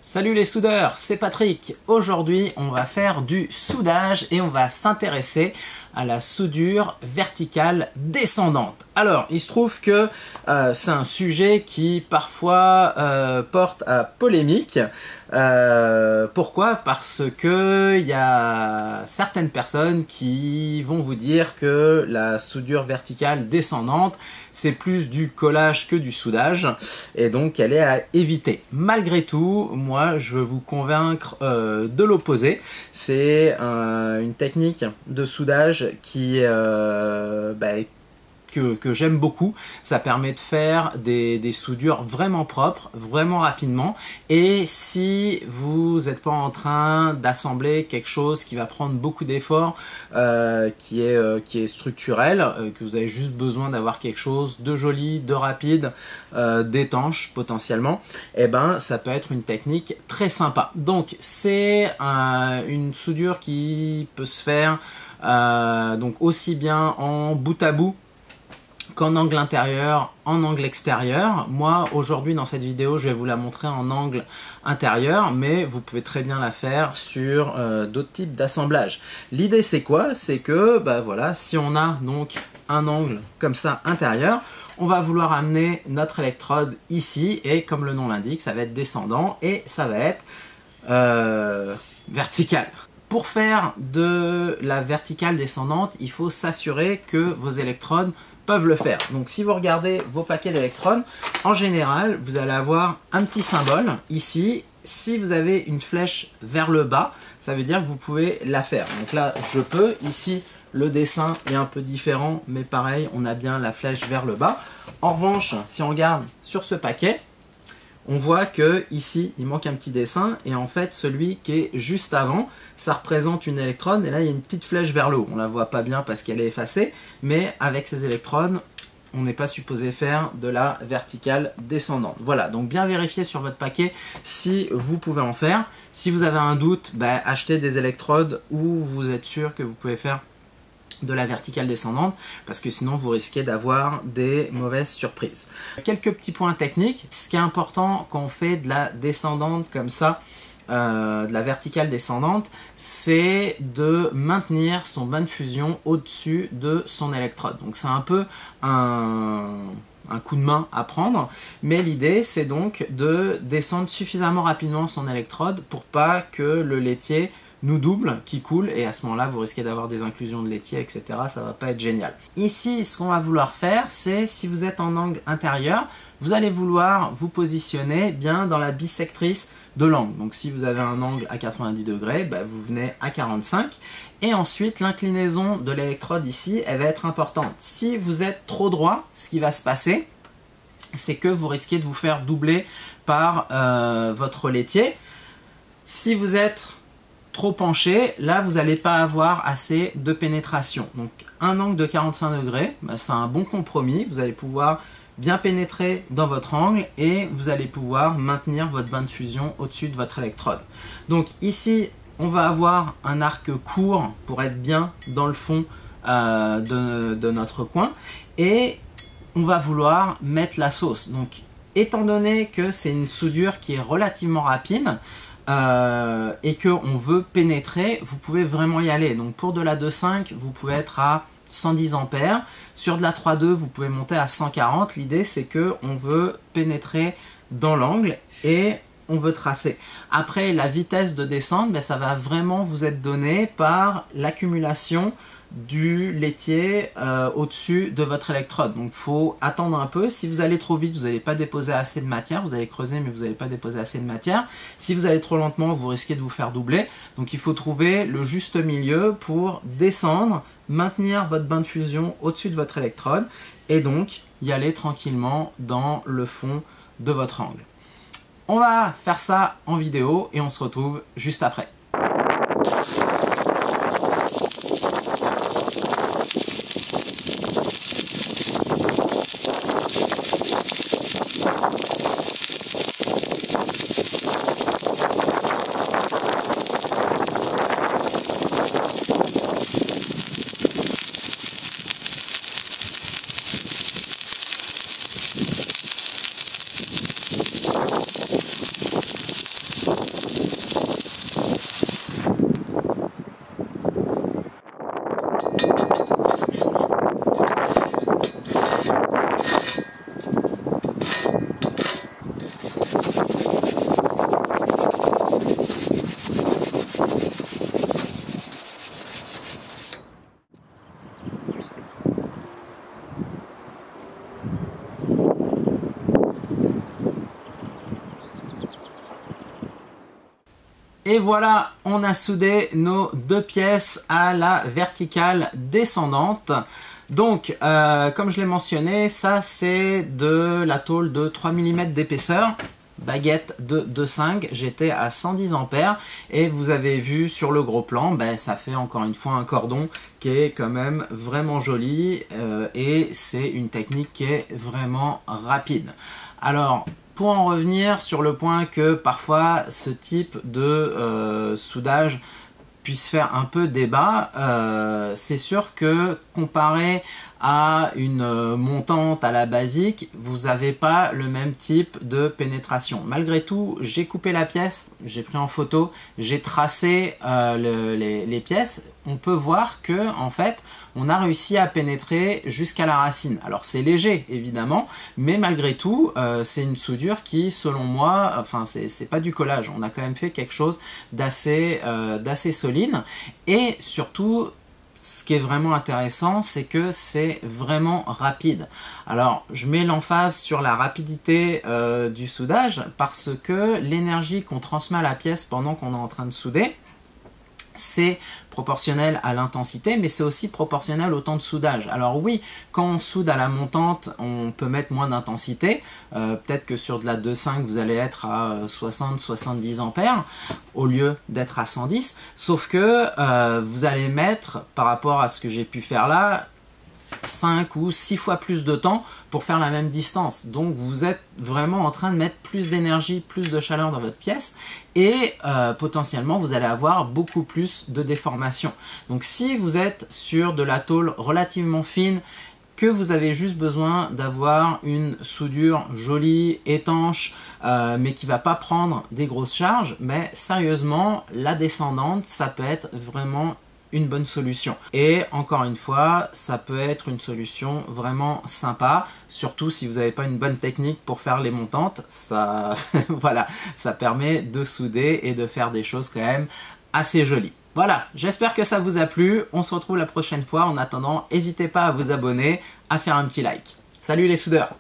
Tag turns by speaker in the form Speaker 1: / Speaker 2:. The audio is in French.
Speaker 1: Salut les soudeurs, c'est Patrick. Aujourd'hui, on va faire du soudage et on va s'intéresser à la soudure verticale descendante. Alors, il se trouve que c'est un sujet qui parfois porte à polémique. Pourquoi? Parce que il y a certaines personnes qui vont vous dire que la soudure verticale descendante, c'est plus du collage que du soudage et donc elle est à éviter. Malgré tout, moi je veux vous convaincre de l'opposé. C'est une technique de soudage qui que j'aime beaucoup. Ça permet de faire des soudures vraiment propres, vraiment rapidement. Et si vous n'êtes pas en train d'assembler quelque chose qui va prendre beaucoup d'efforts, qui est structurel, que vous avez juste besoin d'avoir quelque chose de joli, de rapide, d'étanche potentiellement, et ben ça peut être une technique très sympa. Donc c'est une soudure qui peut se faire donc aussi bien en bout à bout qu'en angle intérieur, en angle extérieur. Moi, aujourd'hui, dans cette vidéo, je vais vous la montrer en angle intérieur, mais vous pouvez très bien la faire sur d'autres types d'assemblage. L'idée, c'est quoi? C'est que, voilà, si on a donc un angle comme ça intérieur, on va vouloir amener notre électrode ici, et comme le nom l'indique, ça va être descendant, et ça va être vertical. Pour faire de la verticale descendante, il faut s'assurer que vos électrodes peuvent le faire. Donc si vous regardez vos paquets d'électrodes, en général, vous allez avoir un petit symbole ici. Si vous avez une flèche vers le bas, ça veut dire que vous pouvez la faire. Donc là, je peux. Ici, le dessin est un peu différent, mais pareil, on a bien la flèche vers le bas. En revanche, si on regarde sur ce paquet, on voit que ici il manque un petit dessin, et en fait celui qui est juste avant, ça représente une électrode, et là il y a une petite flèche vers le haut. On la voit pas bien parce qu'elle est effacée, mais avec ces électrodes on n'est pas supposé faire de la verticale descendante. Voilà, donc bien vérifier sur votre paquet si vous pouvez en faire. Si vous avez un doute, achetez des électrodes où vous êtes sûr que vous pouvez faire de la verticale descendante, parce que sinon vous risquez d'avoir des mauvaises surprises. Quelques petits points techniques. Ce qui est important quand on fait de la descendante comme ça, de la verticale descendante, c'est de maintenir son bain de fusion au-dessus de son électrode. Donc c'est un peu un coup de main à prendre, mais l'idée c'est donc de descendre suffisamment rapidement son électrode pour pas que le laitier nous double, qui coule, et à ce moment-là, vous risquez d'avoir des inclusions de laitier, etc. Ça va pas être génial. Ici, ce qu'on va vouloir faire, c'est, si vous êtes en angle intérieur, vous allez vouloir vous positionner bien dans la bissectrice de l'angle. Donc si vous avez un angle à 90 degrés, vous venez à 45. Et ensuite, l'inclinaison de l'électrode ici, elle va être importante. Si vous êtes trop droit, ce qui va se passer, c'est que vous risquez de vous faire doubler par votre laitier. Si vous êtes trop penché, là vous n'allez pas avoir assez de pénétration. Donc un angle de 45 degrés, c'est un bon compromis. Vous allez pouvoir bien pénétrer dans votre angle et vous allez pouvoir maintenir votre bain de fusion au-dessus de votre électrode. Donc ici, on va avoir un arc court pour être bien dans le fond de notre coin, et on va vouloir mettre la sauce. Donc étant donné que c'est une soudure qui est relativement rapide, et que on veut pénétrer, vous pouvez vraiment y aller. Donc pour de la 2.5, vous pouvez être à 110 ampères. Sur de la 3.2, vous pouvez monter à 140. L'idée c'est que on veut pénétrer dans l'angle et on veut tracer. Après, la vitesse de descente, ça va vraiment vous être donné par l'accumulation du laitier au-dessus de votre électrode. Donc il faut attendre un peu. Si vous allez trop vite, vous n'allez pas déposer assez de matière. Vous allez creuser, mais vous n'allez pas déposer assez de matière. Si vous allez trop lentement, vous risquez de vous faire doubler. Donc il faut trouver le juste milieu pour descendre, maintenir votre bain de fusion au-dessus de votre électrode, et donc y aller tranquillement dans le fond de votre angle. On va faire ça en vidéo et on se retrouve juste après. Et voilà, on a soudé nos deux pièces à la verticale descendante. Donc, comme je l'ai mentionné, ça c'est de la tôle de 3 mm d'épaisseur. Baguette de 2,5, j'étais à 110 ampères et vous avez vu sur le gros plan, ben, ça fait encore une fois un cordon qui est quand même vraiment joli et c'est une technique qui est vraiment rapide. Alors, pour en revenir sur le point que parfois ce type de soudage puisse faire un peu débat, c'est sûr que comparé à une montante à la basique, vous n'avez pas le même type de pénétration. Malgré tout, j'ai coupé la pièce, j'ai pris en photo, j'ai tracé les pièces. On peut voir que en fait, on a réussi à pénétrer jusqu'à la racine. Alors c'est léger évidemment, mais malgré tout, c'est une soudure qui, selon moi, enfin c'est pas du collage. On a quand même fait quelque chose d'assez solide et surtout. Ce qui est vraiment intéressant, c'est que c'est vraiment rapide. Alors, je mets l'emphase sur la rapidité du soudage parce que l'énergie qu'on transmet à la pièce pendant qu'on est en train de souder, c'est proportionnel à l'intensité, mais c'est aussi proportionnel au temps de soudage. Alors oui, quand on soude à la montante, on peut mettre moins d'intensité. Peut-être que sur de la 2,5, vous allez être à 60-70 ampères au lieu d'être à 110. Sauf que vous allez mettre, par rapport à ce que j'ai pu faire là, 5 ou 6 fois plus de temps pour faire la même distance. Donc vous êtes vraiment en train de mettre plus d'énergie, plus de chaleur dans votre pièce et potentiellement vous allez avoir beaucoup plus de déformation. Donc si vous êtes sur de la tôle relativement fine, que vous avez juste besoin d'avoir une soudure jolie, étanche, mais qui ne va pas prendre des grosses charges, mais sérieusement, la descendante, ça peut être vraiment une bonne solution. Et encore une fois, ça peut être une solution vraiment sympa, surtout si vous n'avez pas une bonne technique pour faire les montantes. Ça, voilà, ça permet de souder et de faire des choses quand même assez jolies. Voilà, j'espère que ça vous a plu. On se retrouve la prochaine fois. En attendant, n'hésitez pas à vous abonner, à faire un petit like. Salut les soudeurs!